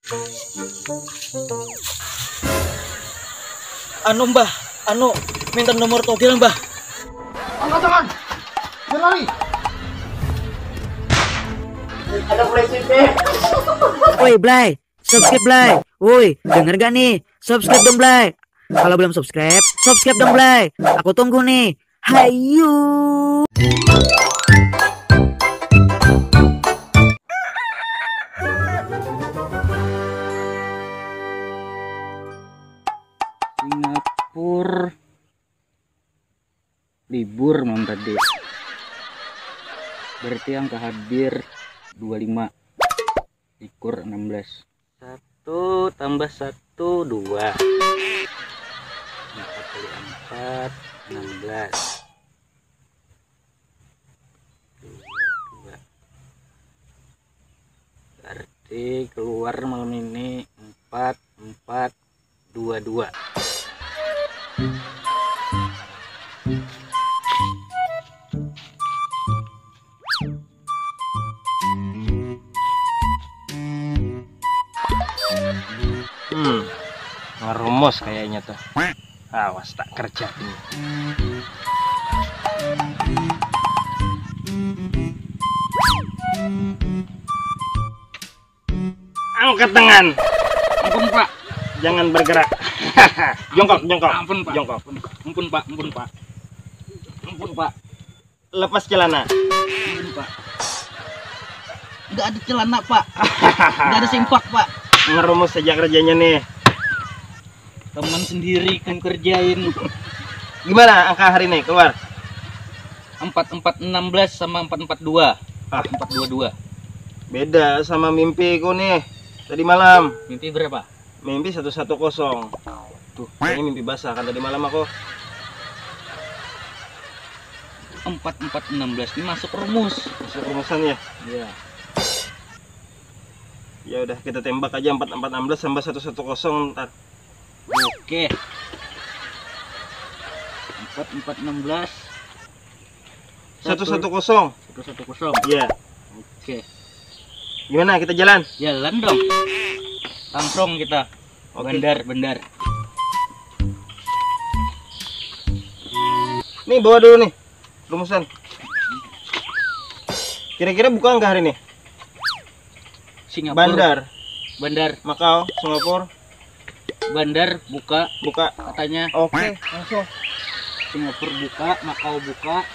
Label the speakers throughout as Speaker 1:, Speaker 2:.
Speaker 1: Mbah, minta nomor togel mbah.
Speaker 2: Angkat tangan, jangan lari. Ada polisi deh.
Speaker 3: Woi Blay, subscribe Blay. Woi, denger gak nih? Subscribe dong Blay. Kalau belum subscribe, subscribe dong Blay. Aku tunggu nih. Hayu.
Speaker 4: Singapura libur mam tadi. Berarti angka hadir 25 likur 16. 1 tambah 1 2. 4 kali 4 16. 2. Berarti keluar malam ini 4 2.
Speaker 5: Ngerumos kayaknya tuh. Awas tak kerja ini. Angkat tangan.
Speaker 4: Ampun Pak.
Speaker 5: Jangan bergerak. Jongkok.
Speaker 4: Ampun Pak.
Speaker 5: Jongkok.
Speaker 4: Ampun Pak. Ampun Pak.
Speaker 5: Lepas celana.
Speaker 4: Ampun Pak. Enggak ada celana Pak. Enggak ada sempak Pak.
Speaker 5: Ngerumus saja kerjanya nih.
Speaker 4: Teman sendiri kan kerjain.
Speaker 5: Gimana angka hari ini keluar?
Speaker 4: 4416 sama 442. 422.
Speaker 5: Beda sama mimpiku nih. Tadi malam.
Speaker 4: Mimpi berapa?
Speaker 5: Mimpi 110. Tuh, ini mimpi basah kan tadi malam aku.
Speaker 4: 4416 ini masuk rumus.
Speaker 5: Masuk rumusan ya?
Speaker 4: Iya.
Speaker 5: Ya udah kita tembak aja 4416 tambah 110 ntar.
Speaker 4: Oke. 4416
Speaker 5: 110.
Speaker 4: 110.
Speaker 5: Iya.
Speaker 4: Oke.
Speaker 5: Gimana kita jalan?
Speaker 4: Jalan dong. Langsung kita.
Speaker 5: Oke.
Speaker 4: Bandar.
Speaker 5: Nih bawa dulu nih rumusan. Kira-kira buka nggak hari ini?
Speaker 4: Singapura. Bandar.
Speaker 5: Makau, Singapura.
Speaker 4: Bandar buka
Speaker 5: Katanya.
Speaker 4: Oke, langsung. Singapura buka, Makau buka.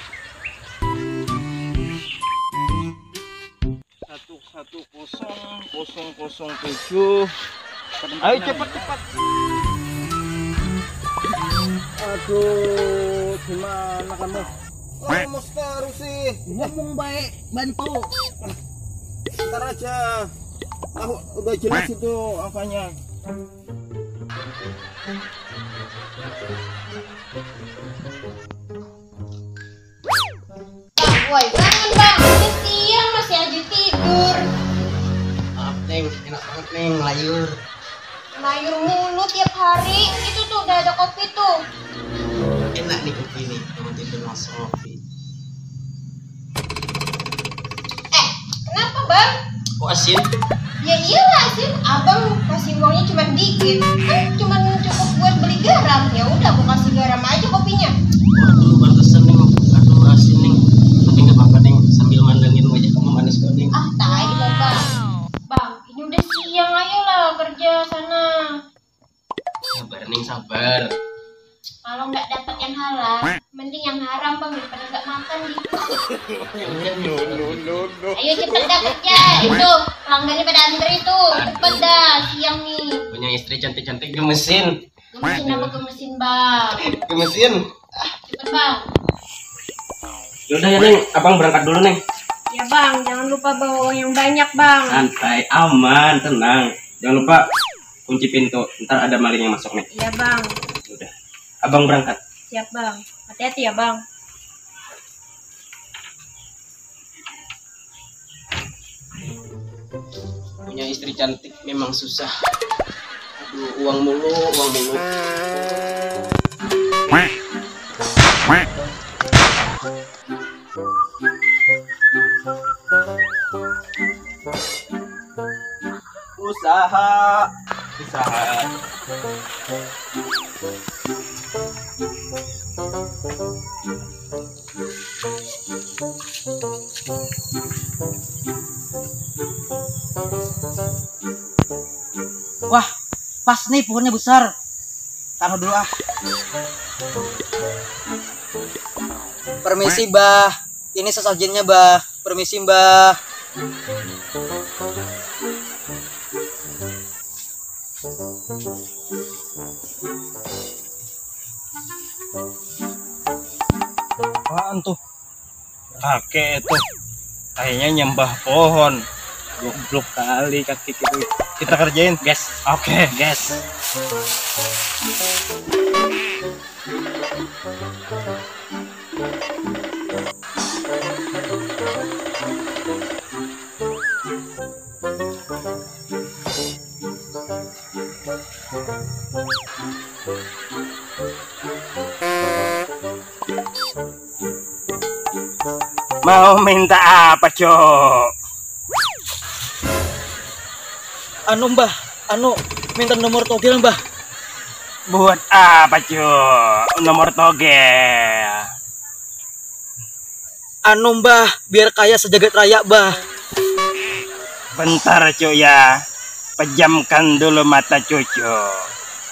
Speaker 5: 110,007. Ayo cepat. Aduh, gimana kamu? Rumus terus sih.
Speaker 4: Ngomong baik, bantu.
Speaker 5: Ntar aja. Aku udah jelas itu angkanya.
Speaker 6: Woi, bangun bang, udah siang masih aja tidur.
Speaker 2: Maaf Neng, enak banget Neng, layur.
Speaker 6: Layur mulu tiap hari. Itu tuh udah ada kopi tuh.
Speaker 2: Enak nih kopi nih, kamu tidur langsung kopi.
Speaker 6: Kenapa bang?
Speaker 2: Kok asin?
Speaker 6: Ya iyalah sih, abang kasih uangnya cuma dikit. Kan cuma cukup buat beli garam. Ya udah, aku kasih garam aja kopinya.
Speaker 2: Waduh, pantesan Neng. Aduh, asin Neng. Tapi nggak apa-apa Neng, sambil mandangin wajah kamu manis kok Neng.
Speaker 6: Ah, tai lah bang. Bang, ini udah siang, ayolah kerja sana.
Speaker 2: Sabar Neng, sabar.
Speaker 6: Kalau nggak dapat yang halal, mending yang haram bang daripada nggak makan gitu. Ayo cepet dah kerja. Itu pelanggannya pada antri tuh. Cepet dah, siang nih.
Speaker 2: Punya istri cantik-cantik gemesin.
Speaker 6: Gemesin apa gemesin bang?
Speaker 2: Gemesin.
Speaker 6: Cepet bang.
Speaker 2: Yaudah ya Neng, abang berangkat dulu Neng.
Speaker 6: Ya bang, jangan lupa bawa uang yang banyak bang.
Speaker 2: Santai, aman, tenang. Jangan lupa kunci pintu, ntar ada maling yang masuk nih.
Speaker 6: Iya bang.
Speaker 2: Udah, abang berangkat.
Speaker 6: Siap bang. Hati-hati ya bang.
Speaker 2: Punya istri cantik memang susah. Aduh, uang mulu.
Speaker 5: Usaha.
Speaker 1: Wah, pas nih pohonnya besar. Taruh dulu ah. Permisi, Bah. Ini sesajennya, Bah. Permisi, Mbah.
Speaker 5: Apaan tuh? Kakek itu. Kayaknya nyembah pohon. Goblok kali kaki itu. Kita kerjain, guys. Oke, guys. Mau minta apa, Cok?
Speaker 1: Mbah, minta nomor togel, Mbah.
Speaker 5: Buat apa, Cok? Nomor togel.
Speaker 1: Mbah, biar kaya sejagat raya, Mbah.
Speaker 5: Bentar, Cok ya. Pejamkan dulu mata Cucu.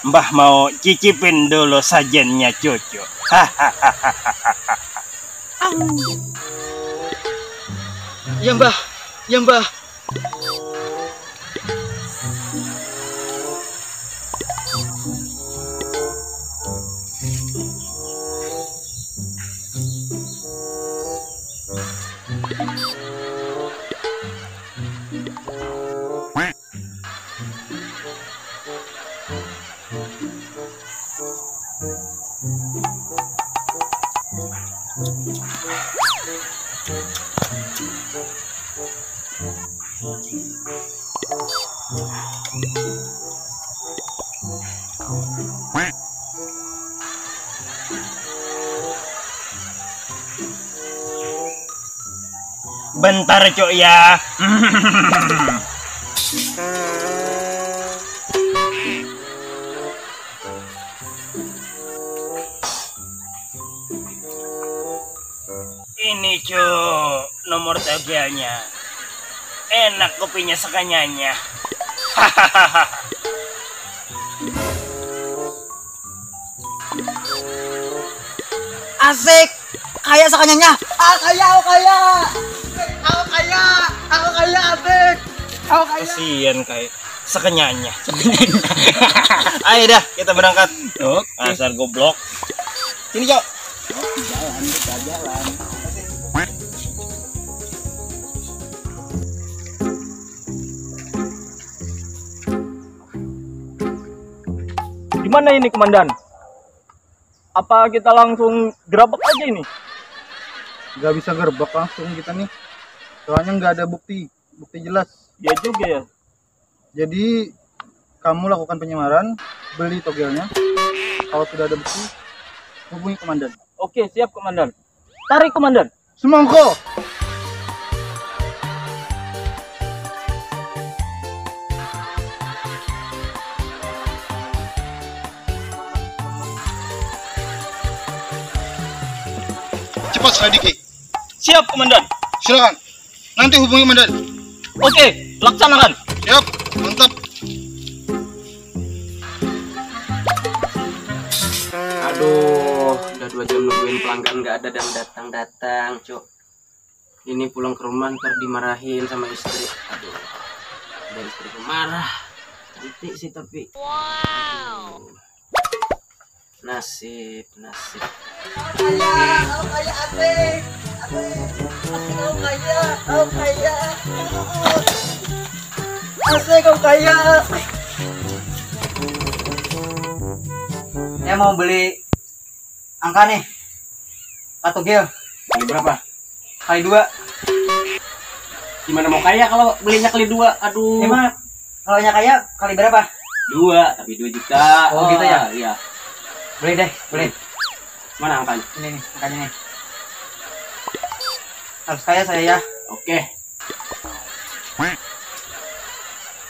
Speaker 5: Mbah mau cicipin dulu sajennya Cucu.
Speaker 1: Ya, Mbah. Ya, Mbah.
Speaker 5: Bentar, Cok ya. Ini, Cok, nomor togelnya. Enak kopinya sekanyanya.
Speaker 1: Asik. Kaya sekanyanya. Kaya. Asik. Kaya.
Speaker 5: Kasian kayak sekenyanya. Ayo dah, kita berangkat. Asal goblok. Sini, Cok.
Speaker 7: Gimana ini, Komandan? Apa kita langsung gerabak aja ini?
Speaker 4: Nggak bisa gerbak langsung kita nih. Soalnya nggak ada bukti jelas.
Speaker 7: Ya juga ya.
Speaker 4: Jadi kamu lakukan penyamaran, beli togelnya. Kalau sudah ada bukti, hubungi komandan.
Speaker 7: Oke, siap, Komandan. Tarik, Komandan.
Speaker 4: Semongko.
Speaker 8: Cepat selidiki.
Speaker 7: Siap, Komandan.
Speaker 8: Silakan. Nanti hubungi komandan.
Speaker 7: Oke, laksanakan.
Speaker 8: Siap. Mantap.
Speaker 2: Aduh, udah 2 jam nungguin pelanggan nggak ada dan datang, Cok. Ini pulang ke rumah ntar dimarahin sama istri. Aduh, ada istriku marah. Cantik sih tapi. Wow. Nasib.
Speaker 1: Asik, kaya. Saya mau beli angka nih. Togel.
Speaker 2: Kali berapa?
Speaker 1: Kali 2.
Speaker 2: Gimana mau kaya kalau belinya kali 2? Aduh.
Speaker 1: Gimana? Kalau kaya kali berapa?
Speaker 2: 2, tapi 2 juta.
Speaker 1: Oh, gitu ya?
Speaker 2: Iya.
Speaker 1: Beli deh, beli.
Speaker 2: Mana angkanya?
Speaker 1: Ini nih, angkanya nih. Harus kaya saya ya.
Speaker 2: Oke.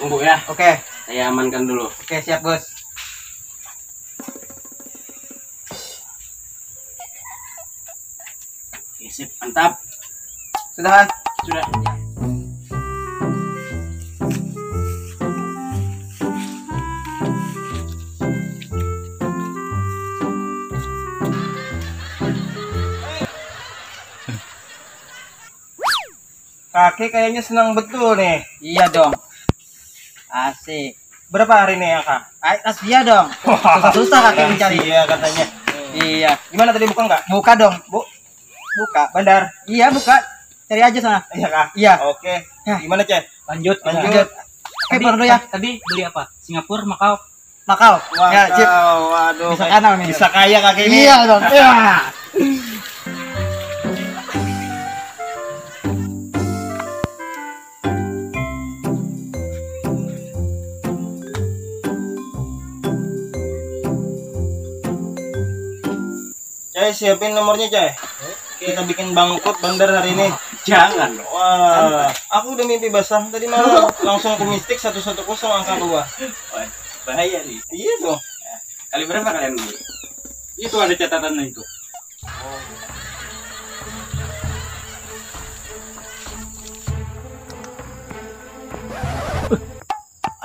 Speaker 2: Tunggu ya.
Speaker 1: Oke,
Speaker 2: Saya amankan dulu.
Speaker 1: oke siap bos.
Speaker 2: Oke, sip, mantap.
Speaker 1: Sudah kan?
Speaker 2: Sudah.
Speaker 5: Kakek kayaknya senang betul nih.
Speaker 1: Iya dong. Asik.
Speaker 5: Berapa hari nih ya kak?
Speaker 1: Rahasia dong. Susah-susah kakek mencari.
Speaker 5: Iya katanya.
Speaker 1: Iya.
Speaker 5: Gimana tadi buka nggak?
Speaker 1: Buka dong.
Speaker 5: Buka. Bandar.
Speaker 1: Iya buka. Cari aja sana.
Speaker 5: Iya kak.
Speaker 1: Iya.
Speaker 5: Oke. Gimana cek?
Speaker 7: Lanjut.
Speaker 5: Lanjut.
Speaker 1: Oke pulang dulu ya.
Speaker 7: Tadi beli apa? Singapura, Makau.
Speaker 1: Makau. Ya, sip.
Speaker 5: Waduh.
Speaker 1: Bisa kanal nih.
Speaker 5: Bisa kaya kakek ini.
Speaker 1: Iya dong. Iya.
Speaker 5: Cek siapin nomornya cek. Kita bikin bangkrut bandar hari ini.
Speaker 2: Jangan dong.
Speaker 5: Wah, aku udah mimpi basah tadi malam. Langsung ke mistik 110 angka 2.
Speaker 2: Wah, bahaya nih.
Speaker 5: Iya dong.
Speaker 2: Kali berapa kalian beli?
Speaker 7: Itu ada catatannya itu.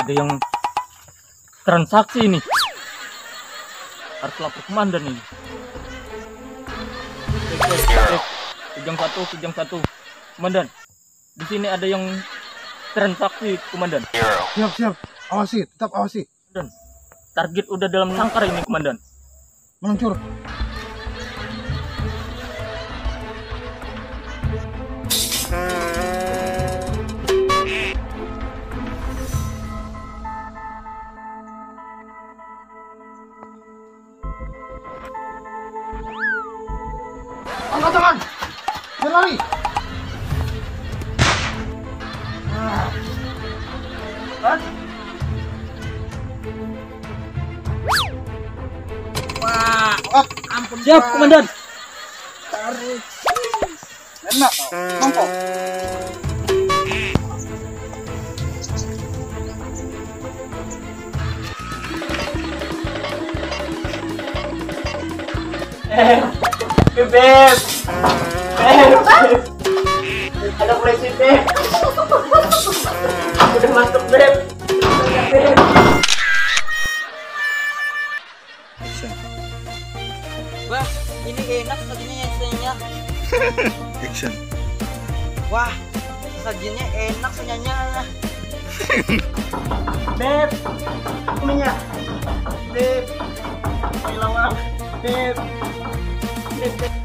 Speaker 7: Ada yang transaksi ini. Harus lapor komandan ini. Kejam satu. Komandan. Di sini ada yang transaksi, komandan.
Speaker 4: Siap. Awasi, tetap awasi.
Speaker 7: Komandan. Target udah dalam sangkar ini, komandan.
Speaker 4: Meluncur. Angkat tangan. Jangan lari.
Speaker 7: Siap, komandan.
Speaker 4: Enak. Mangkok.
Speaker 5: Beb. Ada polisi beb. Udah masuk beb.
Speaker 1: Wah, ini enak sajinya senyanya.
Speaker 8: Action.
Speaker 1: Wah, sajinya enak senyanya.
Speaker 5: Beb. Ininya. Beb. Hilang. Beb. Beb.